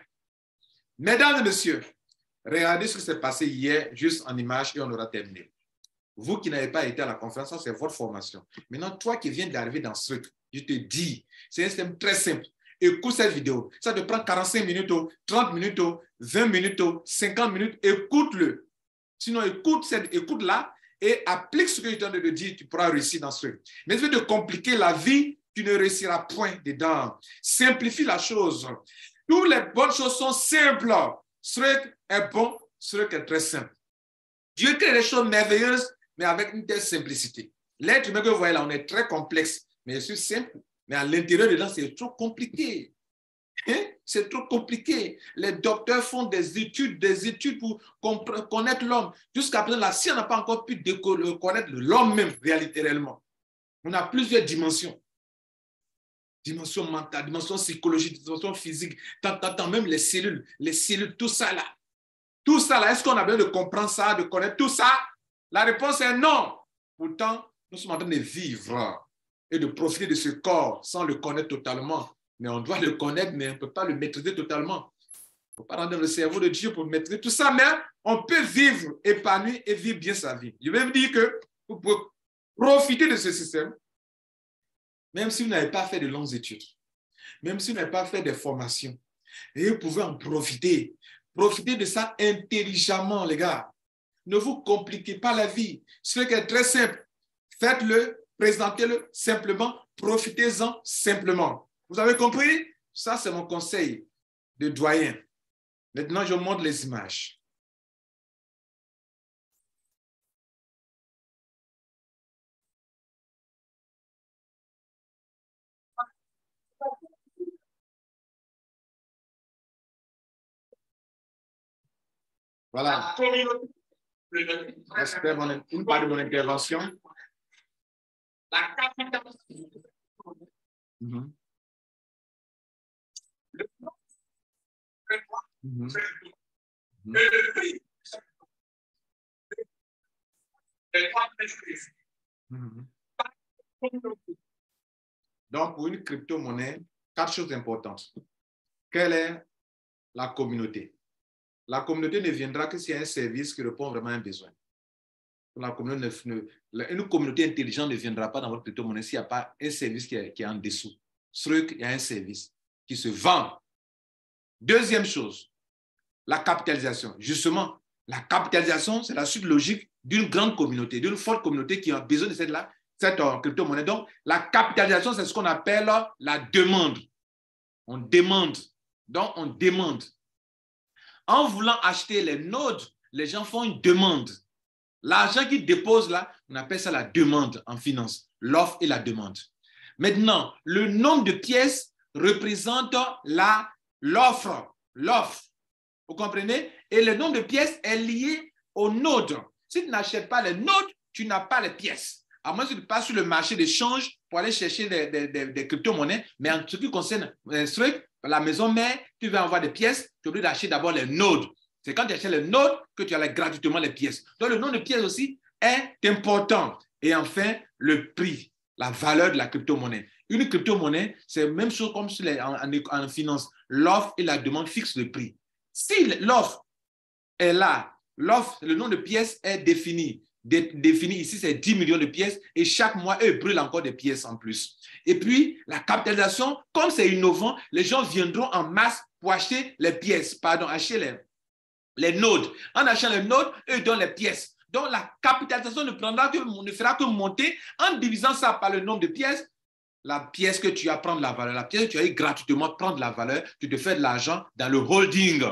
Mesdames et messieurs, regardez ce qui s'est passé hier, juste en image, et on aura terminé. Vous qui n'avez pas été à la conférence, ça c'est votre formation. Maintenant, toi qui viens d'arriver dans ce truc, je te dis, c'est un système très simple. Écoute cette vidéo. Ça te prend 45 minutes, 30 minutes, 20 minutes, 50 minutes. Écoute-le. Sinon, écoute-la et applique ce que je t'en ai dit, tu pourras réussir dans ce truc. Mais si tu veux te compliquer la vie, tu ne réussiras point dedans. Simplifie la chose. Toutes les bonnes choses sont simples. Ce truc est bon, ce truc est très simple. Dieu crée des choses merveilleuses, mais avec une telle simplicité. L'être humain que vous voyez là, on est très complexe, mais c'est simple. Mais à l'intérieur dedans, c'est trop compliqué. Hein? C'est trop compliqué. Les docteurs font des études pour connaître l'homme. Jusqu'à présent, la science n'a pas encore pu connaître l'homme même, réellement. On a plusieurs dimensions. Dimension mentale, dimension psychologique, dimension physique, tant, même les cellules, tout ça là. Tout ça là, est-ce qu'on a besoin de comprendre ça, de connaître tout ça? La réponse est non. Pourtant, nous sommes en train de vivre et de profiter de ce corps sans le connaître totalement. Mais on doit le connaître, mais on ne peut pas le maîtriser totalement. Il ne faut pas rentrer dans le cerveau de Dieu pour maîtriser tout ça, mais on peut vivre épanoui et vivre bien sa vie. Je vais vous dire que vous pouvez profiter de ce système, même si vous n'avez pas fait de longues études, même si vous n'avez pas fait de formations, et vous pouvez en profiter. Profitez de ça intelligemment, les gars. Ne vous compliquez pas la vie. Ce qui est très simple. Faites-le, présentez-le simplement, profitez-en simplement. Vous avez compris? Ça, c'est mon conseil de doyen. Maintenant, je montre les images. Voilà. C'était une part de mon intervention. La capitalisation. Mhm. Mhm. Et le prix. Mhm. Donc, pour une crypto-monnaie, 4 choses importantes. Quelle est la communauté? La communauté ne viendra que s'il y a un service qui répond vraiment à un besoin. Une communauté intelligente ne viendra pas dans votre crypto-monnaie s'il n'y a pas un service qui est en dessous. Il y a un service qui se vend. Deuxième chose, la capitalisation. Justement, la capitalisation, c'est la suite logique d'une grande communauté, d'une forte communauté qui a besoin de cette crypto-monnaie. Donc, la capitalisation, c'est ce qu'on appelle la demande. On demande. Donc, on demande. En voulant acheter les nodes, les gens font une demande. L'argent qu'ils déposent là, on appelle ça la demande en finance. L'offre et la demande. Maintenant, le nombre de pièces représente l'offre. L'offre. Vous comprenez? Et le nombre de pièces est lié au node. Si tu n'achètes pas les nodes, tu n'as pas les pièces. À moins que tu passes sur le marché d'échange pour aller chercher des crypto-monnaies. Mais en ce qui concerne la maison mère, tu vas avoir des pièces, tu es obligé d'acheter d'abord les nodes. C'est quand tu achètes les nodes que tu as gratuitement les pièces. Donc, le nombre de pièces aussi est important. Et enfin, le prix, la valeur de la crypto-monnaie. Une crypto-monnaie, c'est la même chose comme en finance. L'offre et la demande fixent le prix. Si l'offre est là, le nombre de pièces est défini. Défini ici, c'est 10 millions de pièces et chaque mois, eux brûlent encore des pièces en plus. Et puis, la capitalisation, comme c'est innovant, les gens viendront en masse pour acheter les pièces, acheter les nodes. En achetant les nodes, eux donnent les pièces. Donc, la capitalisation ne fera que monter en divisant ça par le nombre de pièces. La pièce que tu as prend de la valeur, la pièce que tu as eu gratuitement prend de la valeur, tu te fais de l'argent dans le holding.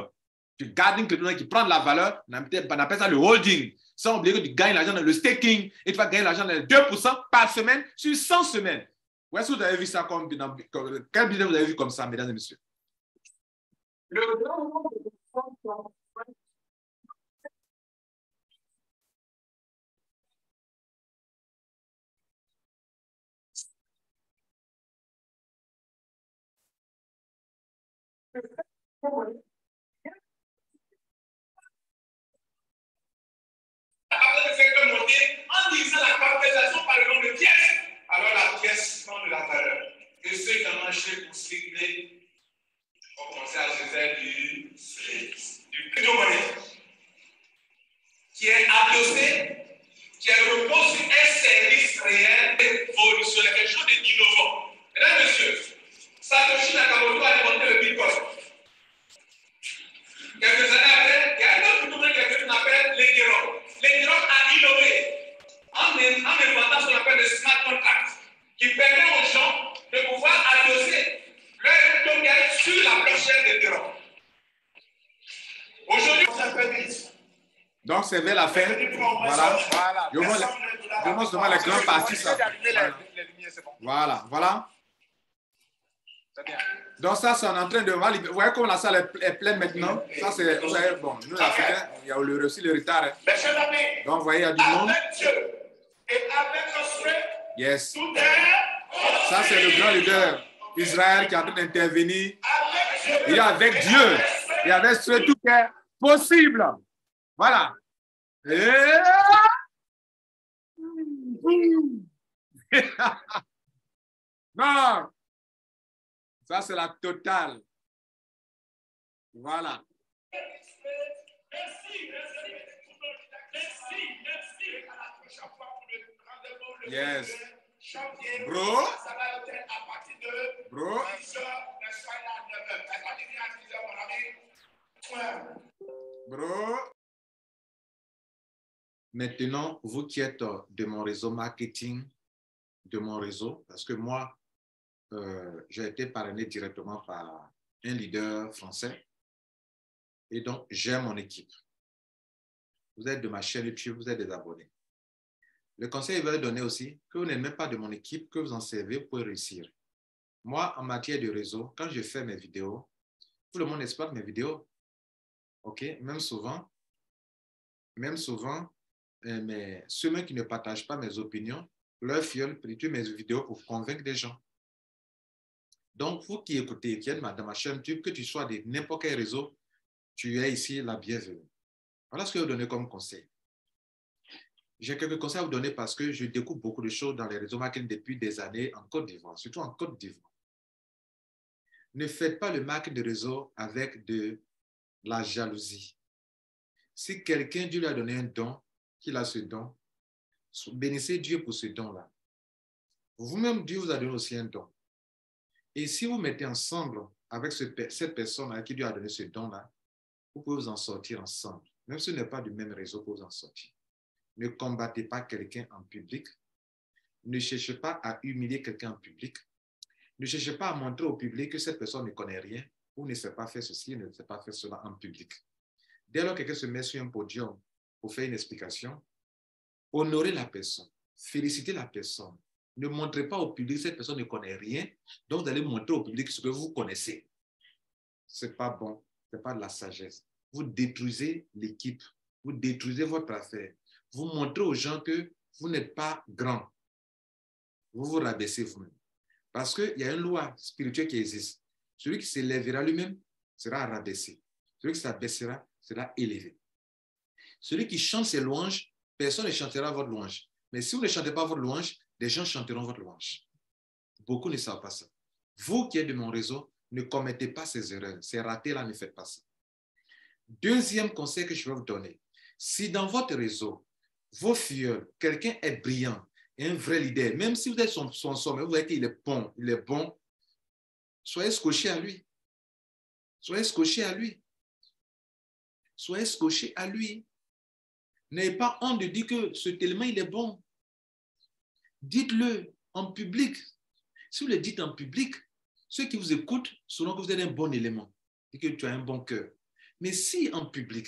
Tu gardes une crypto-monnaie qui prend de la valeur, on appelle ça le holding. Sans oublier que tu gagnes l'argent dans le staking et tu vas gagner l'argent dans les 2% par semaine sur 100 semaines. Où est-ce que vous avez vu ça quel business vous avez vu comme ça, mesdames et messieurs? Après le fait de monter, en divisant la capitalisation par le nombre de pièces, alors la pièce prend de la valeur. Et ceux qui ont acheté pour spéculer ont commencé à se faire du crypto-monnaie qui est adossé, qui repose sur un service réel révolutionnaire, quelque chose d'innovant. Mesdames et messieurs, Satoshi Nakamoto a inventé le Bitcoin. Quelques années après, il y a un autre crypto-monnaie qu'on appelle l'Ethereum. L'Ethereum a innové en inventant ce qu'on appelle le smart contract, qui permet aux gens de pouvoir adosser leur crypto-monnaie sur la blockchain d'Ethereum. Aujourd'hui, on s'appelle. Donc, c'est vers la fin. Voilà. Je montre seulement les grandes parties. Voilà. Donc, ça, c'est en train de... Vous voyez comme la salle est pleine maintenant. Ça, c'est... Vous voyez, bon, nous, les Africains, il y a aussi le retard. Donc, vous voyez, il y a du monde. Yes. Ça, c'est le grand leader Israël qui est en train d'intervenir. Il est avec Dieu. Il est avec ce tout qui est possible. Voilà. Non. Ça, c'est la totale. Voilà. Yes. Bro. Bro. Bro. Maintenant, vous qui êtes de mon réseau marketing, de mon réseau, parce que moi, j'ai été parrainé directement par un leader français et donc j'ai mon équipe. Vous êtes de ma chaîne YouTube, vous êtes des abonnés. Le conseil il va donner aussi que vous n'êtes même pas de mon équipe, que vous en servez pour réussir. Moi, en matière de réseau, quand je fais mes vidéos, tout le monde exploite mes vidéos. OK? Même souvent, mais ceux qui ne partagent pas mes opinions, leur fiole plutôt mes vidéos pour convaincre des gens. Donc, vous qui écoutez, qui êtes dans ma chaîne YouTube, que tu sois de n'importe quel réseau, tu es ici la bienvenue. Voilà ce que je vais vous donner comme conseil. J'ai quelques conseils à vous donner parce que je découvre beaucoup de choses dans les réseaux marketing depuis des années en Côte d'Ivoire, surtout en Côte d'Ivoire. Ne faites pas le marketing de réseau avec de la jalousie. Si quelqu'un, Dieu lui a donné un don, qu'il a ce don, bénissez Dieu pour ce don-là. Vous-même, Dieu vous a donné aussi un don. Et si vous mettez ensemble avec cette personne à qui Dieu a donné ce don-là, vous pouvez vous en sortir ensemble. Même si ce n'est pas du même réseau, vous pouvez vous en sortir. Ne combattez pas quelqu'un en public. Ne cherchez pas à humilier quelqu'un en public. Ne cherchez pas à montrer au public que cette personne ne connaît rien ou ne sait pas faire ceci, ne sait pas faire cela en public. Dès lors que quelqu'un se met sur un podium pour faire une explication, honorez la personne, félicitez la personne. Ne montrez pas au public que cette personne ne connaît rien, donc vous allez montrer au public ce que vous connaissez. Ce n'est pas bon, ce n'est pas de la sagesse. Vous détruisez l'équipe, vous détruisez votre affaire. Vous montrez aux gens que vous n'êtes pas grand. Vous vous rabaissez vous-même. Parce qu'il y a une loi spirituelle qui existe. Celui qui s'élèvera lui-même sera rabaissé. Celui qui s'abaissera sera élevé. Celui qui chante ses louanges, personne ne chantera votre louange. Mais si vous ne chantez pas votre louange, des gens chanteront votre louange. Beaucoup ne savent pas ça. Vous qui êtes de mon réseau, ne commettez pas ces erreurs. Ces ratés-là, ne faites pas ça. Deuxième conseil que je vais vous donner. Si dans votre réseau, vos filles, quelqu'un est brillant, un vrai leader, même si vous êtes son sommet, vous voyez qu'il est bon, soyez scotché à lui. Soyez scotché à lui. Soyez scotché à lui. N'ayez pas honte de dire que cet élément, il est bon. Dites-le en public. Si vous le dites en public, ceux qui vous écoutent sauront que vous êtes un bon élément et que tu as un bon cœur. Mais si en public,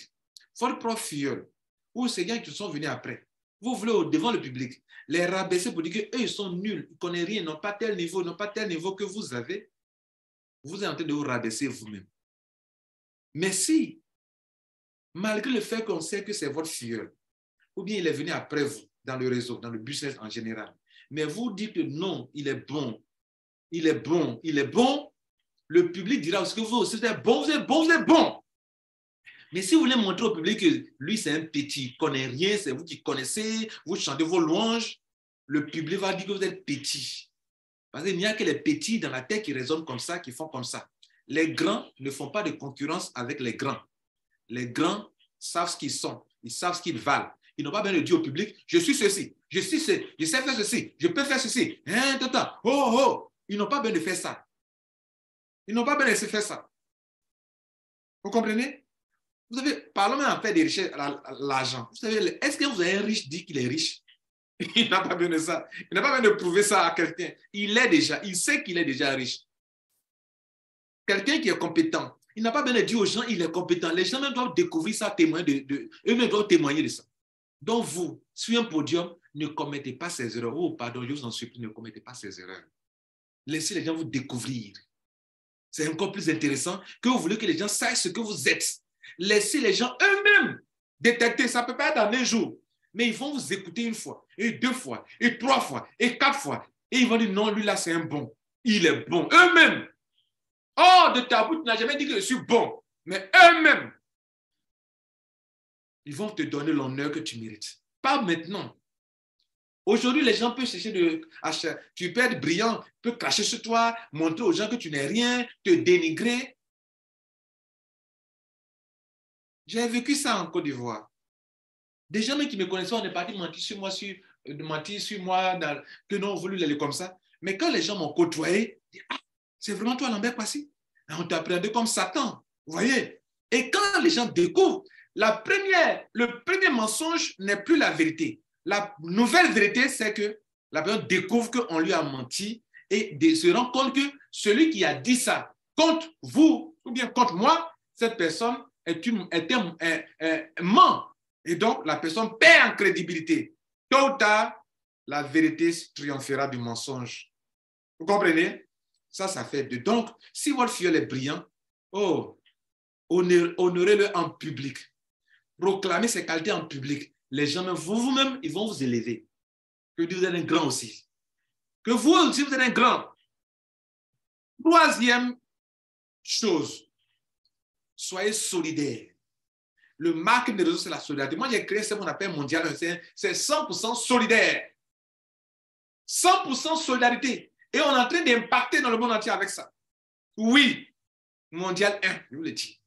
votre propre filleul ou ces gars qui sont venus après, vous voulez devant le public les rabaisser pour dire qu'eux, ils sont nuls, ils ne connaissent rien, ils n'ont pas tel niveau que vous avez, vous êtes en train de vous rabaisser vous-même. Mais si, malgré le fait qu'on sait que c'est votre filleul, ou bien il est venu après vous, dans le réseau, dans le business en général, mais vous dites que non, il est bon, le public dira aussi que vous aussi, vous êtes bon. Mais si vous voulez montrer au public que lui, c'est un petit, il ne connaît rien, c'est vous qui connaissez, vous chantez vos louanges, le public va dire que vous êtes petit. Parce qu'il n'y a que les petits dans la tête qui raisonnent comme ça, qui font comme ça. Les grands ne font pas de concurrence avec les grands. Les grands savent ce qu'ils sont, ils savent ce qu'ils valent. Ils n'ont pas besoin de dire au public, je suis ceci, je sais faire ceci, je peux faire ceci. Ils n'ont pas besoin de faire ça. Ils n'ont pas besoin de faire ça. Vous comprenez? Vous savez, parlons même en fait des richesses, l'argent. Vous savez, est-ce que vous avez un riche dit qu'il est riche? Il n'a pas besoin de ça. Il n'a pas besoin de prouver ça à quelqu'un. Il sait qu'il est déjà riche. Quelqu'un qui est compétent, il n'a pas besoin de dire aux gens qu'il est compétent. Les gens même doivent découvrir ça, eux-mêmes doivent témoigner de ça. Donc vous, sur un podium, ne commettez pas ces erreurs. Oh, pardon, je vous en supplie, ne commettez pas ces erreurs. Laissez les gens vous découvrir. C'est encore plus intéressant que vous voulez que les gens sachent ce que vous êtes. Laissez les gens eux-mêmes détecter. Ça ne peut pas être en un jour. Mais ils vont vous écouter une fois, et deux fois, et trois fois, et quatre fois. Et ils vont dire, non, lui là, c'est un bon. Il est bon. Eux-mêmes. Oh, de ta bouche, tu n'as jamais dit que je suis bon. Mais eux-mêmes, ils vont te donner l'honneur que tu mérites. Pas maintenant. Aujourd'hui, les gens peuvent chercher tu peux être brillant, tu peux cracher sur toi, montrer aux gens que tu n'es rien, te dénigrer. J'ai vécu ça en Côte d'Ivoire. Des gens qui me connaissaient, on est parti mentir sur moi, que non, on voulait aller comme ça. Mais quand les gens m'ont côtoyé, ils disent, ah, c'est vraiment toi Lambert Kwasi? On t'appréhendait comme Satan, vous voyez? Et quand les gens découvrent, le premier mensonge n'est plus la vérité. La nouvelle vérité, c'est que la personne découvre qu'on lui a menti et se rend compte que celui qui a dit ça contre vous ou bien contre moi, cette personne ment. Et donc, la personne perd en crédibilité. Tôt ou tard, la vérité triomphera du mensonge. Vous comprenez? Ça fait deux. Donc, si votre filleul est brillant, honorez-le en public. Proclamez ses qualités en public. les gens, même vous-même, ils vont vous élever. Que vous êtes un grand aussi. Que vous aussi, vous êtes un grand. Troisième chose, soyez solidaires. Le marque des réseaux, c'est la solidarité. Moi, j'ai créé ce qu'on appelle mondial. C'est 100% solidaire. 100% solidarité. Et on est en train d'impacter dans le monde entier avec ça. Oui, mondial 1, je vous le dis.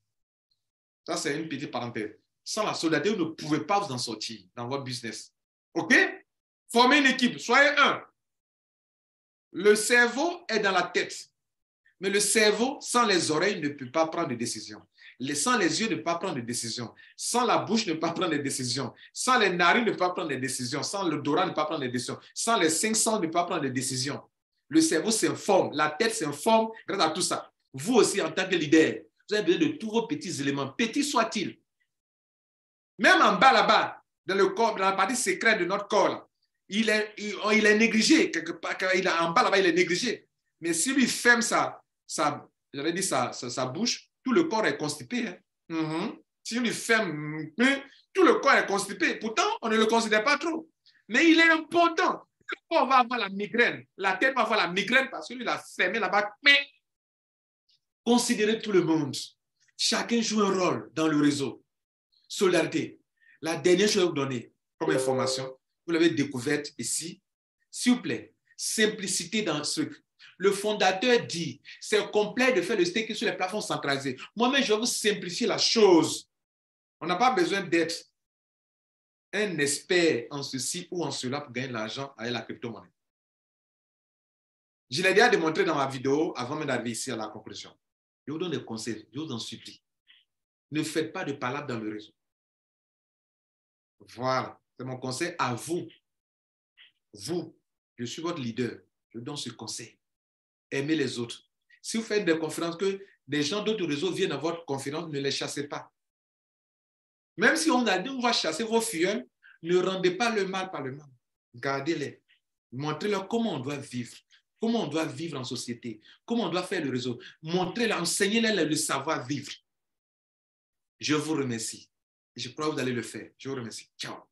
Ça, c'est une petite parenthèse. Sans la solidarité, vous ne pouvez pas vous en sortir dans votre business. OK? Formez une équipe, soyez un. Le cerveau est dans la tête. Mais le cerveau, sans les oreilles, ne peut pas prendre de décision. Sans les yeux, ne peut pas prendre de décision. Sans la bouche, ne peut pas prendre de décision. Sans les narines, ne peut pas prendre de décision. Sans l'odorat, ne peut pas prendre de décision. Sans les 5 sens, ne peut pas prendre de décision. Le cerveau s'informe, la tête s'informe grâce à tout ça. Vous aussi, en tant que leader, vous avez besoin de tous vos petits éléments, petits soient-ils. Même en bas là-bas, dans le corps, dans la partie secrète de notre corps, là, il est négligé. Quelque part, en bas là-bas, il est négligé. Mais si lui ferme sa bouche, tout le corps est constipé. Hein. Si on lui ferme, tout le corps est constipé. Pourtant, on ne le considère pas trop. Mais il est important. Le corps va avoir la migraine. La tête va avoir la migraine parce que lui, il a fermé là-bas. Mais considérez tout le monde. Chacun joue un rôle dans le réseau. Solidarité. La dernière chose à vous donner comme information, vous l'avez découverte ici. S'il vous plaît, simplicité dans ce truc. Le fondateur dit, c'est complet de faire le staking sur les plateformes centralisées. Moi-même, je vais vous simplifier la chose. On n'a pas besoin d'être un expert en ceci ou en cela pour gagner de l'argent avec la crypto-monnaie. Je l'ai déjà démontré dans ma vidéo avant même d'arriver ici à la conclusion. Je vous donne des conseils, je vous en supplie. Ne faites pas de palabres dans le réseau. Voilà, c'est mon conseil à vous. Vous, je suis votre leader. Je vous donne ce conseil. Aimez les autres. Si vous faites des conférences, que des gens d'autres réseaux viennent à votre conférence, ne les chassez pas. Même si on a dit on va chasser vos filles, ne rendez pas le mal par le mal. Gardez-les. Montrez-leur comment on doit vivre. Comment on doit vivre en société. Comment on doit faire le réseau. Montrez-leur, enseignez-leur le savoir-vivre. Je vous remercie. Je crois que vous allez le faire. Je vous remercie. Ciao.